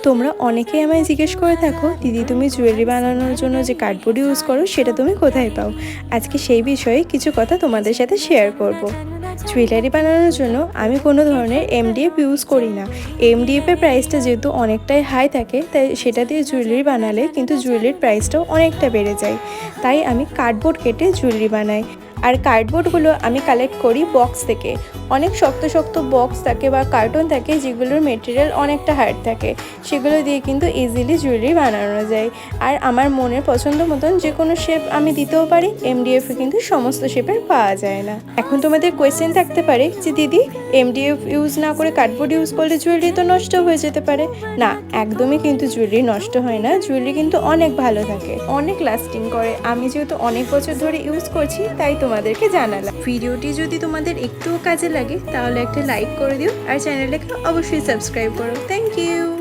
তোমরা অনেকেই আমায় জিজ্ঞেস করে থাকো, দিদি তুমি জুয়েলারি বানানোর জন্য যে কার্ডবোর্ড ইউজ করো সেটা তুমি কোথায় পাও। আজকে সেই বিষয়ে কিছু কথা তোমাদের সাথে শেয়ার করব। জুয়েলারি বানানোর জন্য আমি কোনো ধরনের এমডিএফ ইউজ করি না। এমডিএফের প্রাইসটা যেহেতু অনেকটাই হাই থাকে, তাই সেটা দিয়ে জুয়েলারি বানালে কিন্তু জুয়েলারির প্রাইসটাও অনেকটা বেড়ে যায়। তাই আমি কার্ডবোর্ড কেটে জুয়েলারি বানাই। আর কার্ডবোর্ডগুলো আমি কালেক্ট করি বক্স থেকে। অনেক শক্ত শক্ত বক্স থাকে বা কার্টন থাকে যেগুলোর মেটেরিয়াল অনেকটা হার্ড থাকে, সেগুলো দিয়ে কিন্তু ইজিলি জুয়েলারি বানানো যায়। আর আমার মনের পছন্দ মতন যে কোনো শেপ আমি দিতেও পারি। এমডিএফে কিন্তু সমস্ত শেপের পাওয়া যায় না। এখন তোমাদের কোয়েশ্চেন থাকতে পারে যে দিদি এমডিএফ ইউজ না করে কার্ডবোর্ড ইউজ করলে জুয়েলারি তো নষ্ট হয়ে যেতে পারে। না, একদমই কিন্তু জুয়েলারি নষ্ট হয় না। জুয়েলারি কিন্তু অনেক ভালো থাকে, অনেক লাস্টিং করে। আমি যেহেতু অনেক বছর ধরে ইউজ করছি তাই তোমাদেরকে জানালাম। ভিডিওটি যদি তোমাদের একটুও কাজে লাগে তাহলে একটা লাইক করে দিও আর চ্যানেলটাকে অবশ্যই সাবস্ক্রাইব করো। Thank you.